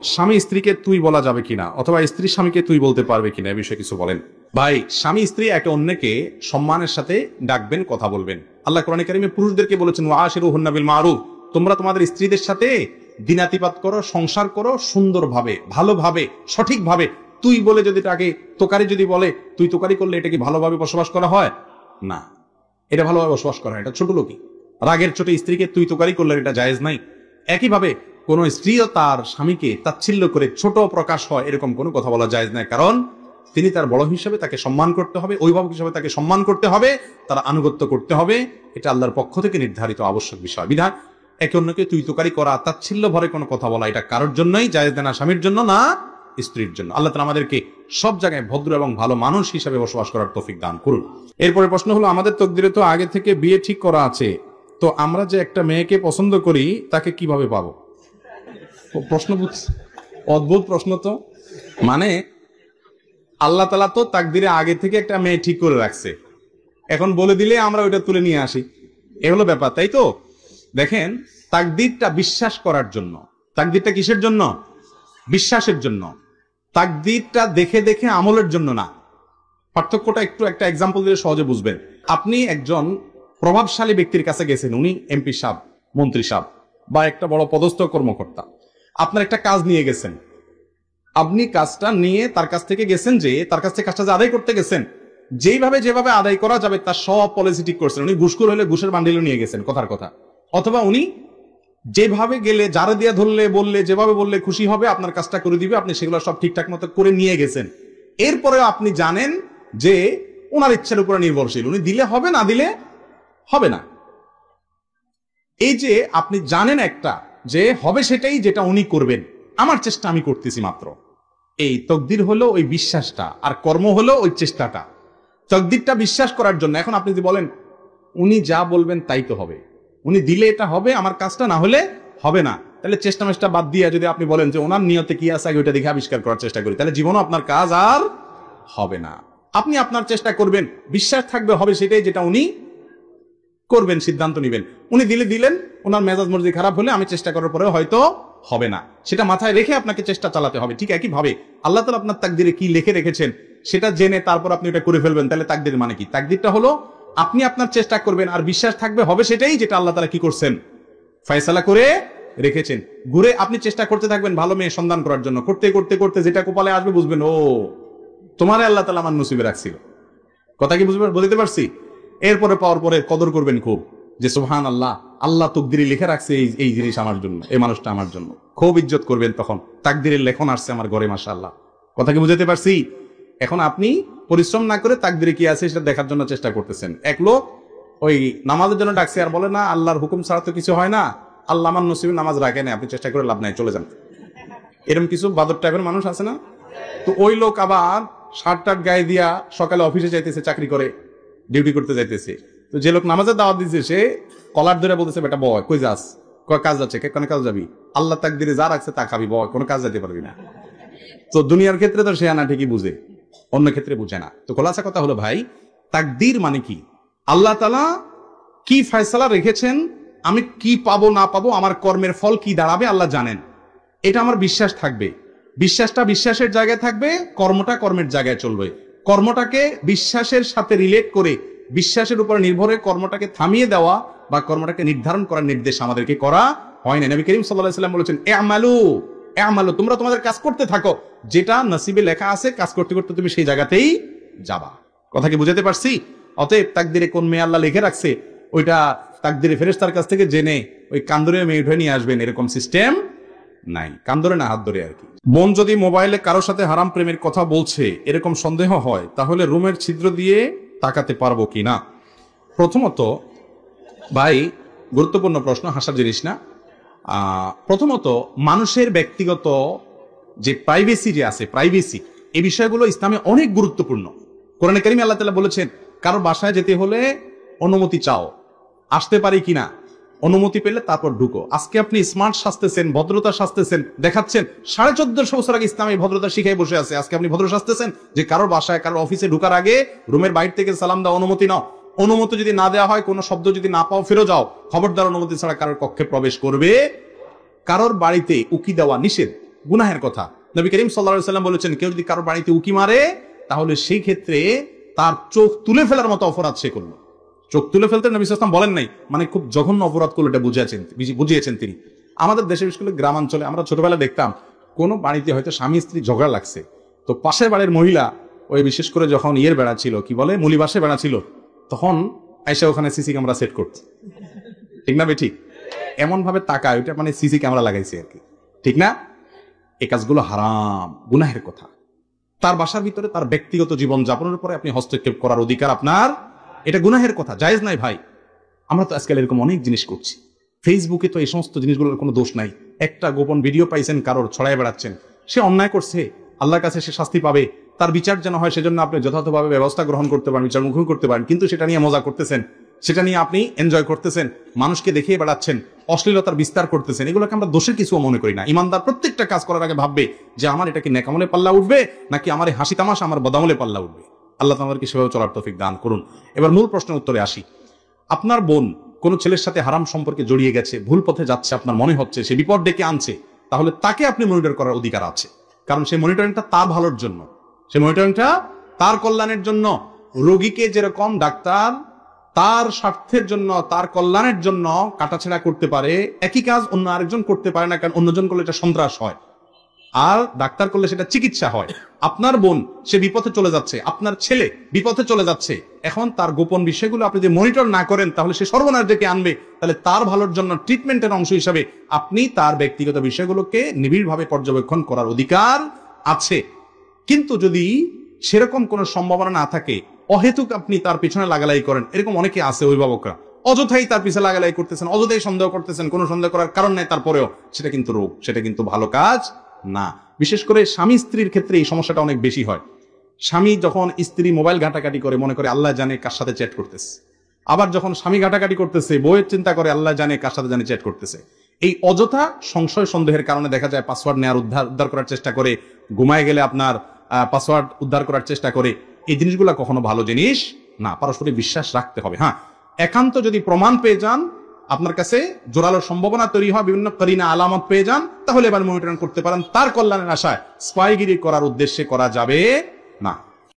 স্বামী স্ত্রীকে তুই বলা যাবে কিনা, অথবা স্ত্রী স্বামীকে তুই বলতে পারবে কিনা, এ বিষয়ে কিছু বলেন। ভাই, স্বামী স্ত্রী একে অন্যকে সম্মানের সাথে ডাকবেন, কথা বলবেন। আল্লাহ কোরআনে কারিমে পুরুষদেরকে বলেছেন ওয়াশিরুহুন্না বিল মারুফ, তোমরা তোমাদের স্ত্রীদের সাথে দিনাতিপাত করো, সংসার করো সুন্দরভাবে, ভালোভাবে, সঠিকভাবে। তুই বলে যদি তাকে তোকারি যদি বলে, তুই তোকারি করলে এটা কি ভালোভাবে বসবাস করা হয়? না, এটা ভালোভাবে বসবাস করা, এটা ছোট লোকই। রাগের চোটে স্ত্রীকে তুই তোকারি করলে এটা জায়েজ নাই। একইভাবে কোন স্ত্রীও তার স্বামীকে তাচ্ছিল্য করে ছোট প্রকাশ হয় এরকম কোনো কথা বলা জায়েজ নাই, কারণ তিনি তার বড় হিসেবে তাকে সম্মান করতে হবে, অভিভাবক হিসেবে তাকে সম্মান করতে হবে, তার আনুগত্য করতে হবে। এটা আল্লাহর পক্ষ থেকে নির্ধারিত আবশ্যক বিষয়। বিধান একে অন্যকে তুই তোকারি করা, তাচ্ছিল্য ভরে কোনো কথা বলা, এটা কারোর জন্যই জায়েজ না, স্বামীর জন্য না স্ত্রীর জন্য। আল্লাহ তাআলা আমাদেরকে সব জায়গায় ভদ্র এবং ভালো মানুষ হিসেবে বসবাস করার তৌফিক দান করুন। এরপরে প্রশ্ন হলো, আমাদের তকদিরে তো আগে থেকে বিয়ে ঠিক করা আছে, তো আমরা যে একটা মেয়েকে পছন্দ করি তাকে কিভাবে পাবো? প্রশ্ন অদ্ভুত প্রশ্ন তো। মানে আল্লাহ তাআলা তো তাকদিরে আগে থেকে একটা মেয়ে ঠিক করে রাখছে, এখন বলে দিলে আমরা ওইটা তুলে নিয়ে আসি, এগুলো ব্যাপার, তাই তো? দেখেন, তাকদিরটা বিশ্বাস করার জন্য। তাকদিরটা কিসের জন্য? বিশ্বাসের জন্য। তাকদিরটা দেখে দেখে আমলের জন্য না। পার্থক্যটা একটু একটা এক্সাম্পল দিলে সহজে বুঝবেন। আপনি একজন প্রভাবশালী ব্যক্তির কাছে গেছেন, উনি এমপি সাহেব, মন্ত্রী সাহেব বা একটা বড় পদস্থ কর্মকর্তা। আপনার একটা কাজ নিয়ে গেছেন, আপনি কাজটা নিয়ে তার কাছ থেকে গেছেন, যে তার কাছ থেকে কাজটা যে আদায় করতে গেছেন, যেভাবে আদায় করা যাবে তার সব পলিসি ঠিক করছেন। উনি ঘুষখোর হলে ঘুষের বান্ডিলও নিয়ে গেছেন, কথার কথা। অথবা উনি যেভাবে গেলে, যারা দিয়ে ধরলে বললে, যেভাবে বললে খুশি হবে আপনার কাজটা করে দিবে, আপনি সেগুলো সব ঠিকঠাক মতো করে নিয়ে গেছেন। এরপরেও আপনি জানেন যে ওনার ইচ্ছার উপরে নির্ভরশীল, উনি দিলে হবে, না দিলে হবে না। এই যে আপনি জানেন একটা যে হবে সেটাই যেটা উনি করবেন, আমার চেষ্টা আমি করতেছি মাত্র, এই তকদির হলো ওই বিশ্বাসটা, আর কর্ম হলো ওই চেষ্টাটা। তকদিরটা বিশ্বাস করার জন্য। এখন আপনি যদি বলেন উনি যা বলবেন তাই তো হবে, উনি দিলে এটা হবে, আমার কাজটা না হলে হবে না, তাহলে চেষ্টা মেষ্টা বাদ দিয়ে যদি আপনি বলেন যে ওনার নিয়তে কি আছে আগে ওইটা দেখে আবিষ্কার করার চেষ্টা করি, তাহলে জীবনও আপনার কাজ আর হবে না। আপনি আপনার চেষ্টা করবেন, বিশ্বাস থাকবে হবে সেটাই যেটা উনি করবেন, সিদ্ধান্ত নিবেন। উনি দিলেন, ওনার মেজাজ মর্জি খারাপ হলে আমি চেষ্টা করার পরে হয়তো হবে না, সেটা মাথায় রেখে আপনাকে চেষ্টা চালাতে হবে। ঠিক একই ভাবে আল্লাহ তাআলা আপনার তাকদিরে কি লিখে রেখেছেন সেটা জেনে তারপর আপনি ওটা করে ফেলবেন, তাহলে তাকদির মানে কি? তাকদিরটা হলো আপনি আপনার চেষ্টা করবেন, আর বিশ্বাস থাকবে হবে সেটাই যেটা আল্লাহ তাআলা কি করছেন, ফয়সালা করে রেখেছেন। ঘুরে আপনি চেষ্টা করতে থাকবেন ভালো মেয়ে সন্ধান করার জন্য, করতে করতে করতে যেটা কপালে আসবে বুঝবেন ও তোমারে আল্লাহ তাআলা আমার নসিবে রাখছিল। কথা কি বুঝতে পারছি? এরপরে পাওয়ার পরে কদর করবেন খুব, যে সুবহানাল্লাহ, আল্লাহ তাকদিরে লিখে রাখছে এই জিনিস আমার জন্য, এই মানুষটা আমার জন্য। খুব ইজ্জত করবেন তখন, তাকদিরের লেখন আসছে আমার ঘরে, মাশাআল্লাহ। কথা কি বুঝতে পারছি? এখন আপনি পরিশ্রম না করে তাকদিরে কি আছে সেটা দেখার জন্য চেষ্টা করতেছেন। এক লোক ওই নামাজের জন্য ডাকছে, আর বলে না আল্লাহর হুকুম ছাড়া তো কিছু হয় না, আল্লাহ আমার নসিবে নামাজ রাখে না, আপনি চেষ্টা করে লাভ নাই, চলে যান। এরকম কিছু বাদর টাইপের মানুষ আছে না? তো ওই লোক আবার শার্ট টার্ট গায়ে দিয়া সকালে অফিসে যাইতেছে, চাকরি করে ডিউটি করতে যাইতেছে। তো যে লোক নামাজের দাওয়াত দিচ্ছে সে কলার ধরে বলতেছে, বেটা বয়, কই যাস? কয় কাজ যাচ্ছে। কোন কাজ যাবি? আল্লাহ তাকদিরে যা রাখছে তা খাবি, বয়, কোনো কাজ যেতে পারবি না। তো দুনিয়ার ক্ষেত্রে তো সে আনা ঠিকই বুঝে, অন্য ক্ষেত্রে বুঝে না। তো খোলাসা কথা হলো ভাই, তাকদির মানে কি? আল্লাহ তাআলা কি ফয়সালা রেখেছেন, আমি কি পাবো না পাবো, আমার কর্মের ফল কি দাঁড়াবে আল্লাহ জানেন, এটা আমার বিশ্বাস থাকবে। বিশ্বাসটা বিশ্বাসের জায়গায় থাকবে, কর্মটা কর্মের জায়গায় চলবে। কর্মটাকে বিশ্বাসের সাথে রিলেট করে, বিশ্বাসের উপর নির্ভরে কর্মটাকে থামিয়ে দেওয়া বা কর্মটাকে নির্ধারণ করার নির্দেশ আমাদেরকে করা হয় না। নবী করিম সাল্লাল্লাহু আলাইহি ওয়াসাল্লাম বলেছেন, আমালু, তোমরা তোমাদের কাজ করতে থাকো, যেটা নসিবে লেখা আছে কাজ করতে করতে তুমি সেই জায়গাতেই যাবা। কথা কি বুঝাতে পারছি? অতএব তাকদিরে কোন মেয়ে আল্লাহ লিখে রাখছে ওইটা তাকদিরে ফেরেশতার কাছ থেকে জেনে ওই কান্দরে মেয়ে উঠে নিয়ে আসবেন এরকম সিস্টেম নাই। কান্দরে না, হাত ধরে আর কি। বোন যদি মোবাইলে কারোর সাথে হারাম প্রেমের কথা বলছে এরকম সন্দেহ হয়, তাহলে রুমের ছিদ্র দিয়ে তাকাতে পারবো কিনা? প্রথমত ভাই, গুরুত্বপূর্ণ প্রশ্ন, হাসার জিনিস না। প্রথমত মানুষের ব্যক্তিগত যে প্রাইভেসি যে আছে, প্রাইভেসি, এই বিষয়গুলো ইসলামে অনেক গুরুত্বপূর্ণ। কোরআনে কারিমে আল্লাহ তাআলা বলেছেন কারো বাসায় যেতে হলে অনুমতি চাও, আসতে পারি কিনা, অনুমতি পেলে তারপর ঢুকো। আজকে আপনি স্মার্ট সাজতেছেন, ভদ্রতা সাজতেছেন, দেখাচ্ছেন 1450 বছর আগে ইসলাম এই ভদ্রতা শিখাই বসে আছে। আজকে আপনি ভদ্র সাজতেছেন যে কারোর বাসায়, কারোর অফিসে ঢুকার আগে রুমের বাইরে থেকে সালাম দাও, অনুমতি নাও। অনুমতি যদি না দেওয়া হয়, কোনো শব্দ যদি না পাও, ফিরে যাও। খবরদার অনুমতি ছাড়া কারোর কক্ষে প্রবেশ করবে। কারোর বাড়িতে উকি দেওয়া নিষেধ। গুনাহের কথা। নবী করিম সাল্লাল্লাহু আলাইহি ওয়াসাল্লাম বলেছেন, কেউ যদি কারো বাড়িতে উকি মারে তাহলে সেই ক্ষেত্রে তার চোখ তুলে ফেলার মতো অপরাধ সে করলো। চোখ তুলে ফেলতে নবী সাল্লাল্লাহু আলাইহি ওয়াসাল্লাম বলেন নাই, মানে খুব জঘন্য অপরাধ করলো, এটা বুঝিয়েছেন তিনি। আমাদের দেশে বিশেষ করে গ্রামাঞ্চলে আমরা ছোটবেলায় দেখতাম, কোনো বাড়িতে হয়তো স্বামী স্ত্রী ঝগড়া লাগছে, তো পাশের বাড়ির মহিলা ওই বিশেষ করে যখন বেড়া ছিল, কি বলে, মুলিবাসে বেড়া ছিল, তখন আইসা ওখানে সিসি ক্যামেরা সেট করছে, ঠিক না বেঠিক? এমন ভাবে তাকায়, ওইটা মানে সিসি ক্যামেরা লাগাইছে আর কি, ঠিক না? এই কাজগুলো হারাম, গুনাহের কথা। তার বাসার ভিতরে তার ব্যক্তিগত জীবন যাপনের উপরে আপনি হস্তক্ষেপ করার অধিকার আপনার, এটা গুনাহের কথা, জায়েজ নাই ভাই। আমরা তো আজকাল এরকম অনেক জিনিস করছি। ফেসবুকে তো এই সমস্ত জিনিসগুলোর কোনো দোষ নাই। একটা গোপন ভিডিও পাইছেন কারোর, ছড়াই বেড়াচ্ছেন, সে অন্যায় করছে, আল্লাহর কাছে সে শাস্তি পাবে, তার বিচার যেন হয় সেজন্য আপনি যথাযথভাবে ব্যবস্থা গ্রহণ করতে পারেন, বিচার মুখ করতে পারেন। কিন্তু সেটা নিয়ে মজা করতেছেন, সেটা নিয়ে আপনি এনজয় করতেছেন, মানুষকে দেখিয়ে বেড়াচ্ছেন, অশ্লীলতার বিস্তার করতেছেন। এগুলোকে আমরা দোষের কিছু মনে করি না। ইমানদার প্রত্যেকটা কাজ করার আগে ভাববে যে আমার এটা কি নেকামলে পাল্লা উঠবে, নাকি আমার হাসি তামাশা আমার বদামলে পাল্লা উঠবে। আল্লাহ আমাদেরকে সেভাবে চলার তৌফিক দান করুন। এবার মূল প্রশ্নের উত্তরে আসি। আপনার বোন কোন ছেলের সাথে হারাম সম্পর্কে জড়িয়ে গেছে, ভুল পথে যাচ্ছে, আপনার মনে হচ্ছে সে বিপদ ডেকে আনছে, তাহলে তাকে আপনি মনিটর করার অধিকার আছে। কারণ সেই মনিটরিংটা তার ভালোর জন্য, সেই মনিটরিংটা তার কল্যাণের জন্য। রোগীকে যেরকম ডাক্তার তার স্বার্থের জন্য, তার কল্যাণের জন্য কাটাছেড়া করতে পারে, একই কাজ অন্য আরেকজন করতে পারে না, কারণ অন্যজন করলে এটা সন্ত্রাস হয়, আর ডাক্তার করলে সেটা চিকিৎসা হয়। আপনার বোন সে বিপথে চলে যাচ্ছে, আপনার ছেলে বিপথে চলে যাচ্ছে, এখন তার গোপন বিষয়গুলো আপনি যদি মনিটর না করেন তাহলে সে সর্বনাশ ডেকে আনবে। তাহলে তার ভালোর জন্য ট্রিটমেন্টের অংশ হিসাবে আপনি তার ব্যক্তিগত বিষয়গুলোকে নিবিড়ভাবে পর্যবেক্ষণ করার অধিকার আছে। কিন্তু যদি সেরকম কোনো সম্ভাবনা না থাকে, অহেতুক আপনি তার পিছনে লাগালাই করেন, এরকম অনেকে আছে অভিভাবকরা, অযথাই তার পিছনে লাগালাই করতেছেন, অযথাই সন্দেহ করতেছেন, কোনো সন্দেহ করার কারণ নাই, তারপরেও সেটা কিন্তু রোগ, সেটা কিন্তু ভালো কাজ না। বিশেষ করে স্বামী স্ত্রীর ক্ষেত্রে এই সমস্যাটা অনেক বেশি হয়। স্বামী যখন স্ত্রী মোবাইল ঘাটাঘাটি করে, মনে করে আল্লাহ জানে কার সাথে চ্যাট করতেছে। আবার যখন স্বামী ঘাটাঘাটি করতেছে, বউয়ের চিন্তা করে আল্লাহ জানে কার সাথে জানে চ্যাট করতেছে। এই অযথা সংশয় সন্দেহের কারণে দেখা যায় পাসওয়ার্ড নেওয়ার উদ্ধার করার চেষ্টা করে, ঘুমায় গেলে আপনার পাসওয়ার্ড উদ্ধার করার চেষ্টা করে। এই জিনিসগুলো কখনো ভালো জিনিস না। পারস্পরিক বিশ্বাস রাখতে হবে। হ্যাঁ, একান্ত যদি প্রমাণ পেয়ে যান, আপনার কাছে জোরালো সম্ভাবনা তৈরি হয়, বিভিন্ন করিনা আলামত পেয়ে যান, তাহলে এবার মনিটরিং করতে পারেন। তার কল্যাণের আশায় স্পাইগিরি করার উদ্দেশ্যে করা যাবে না।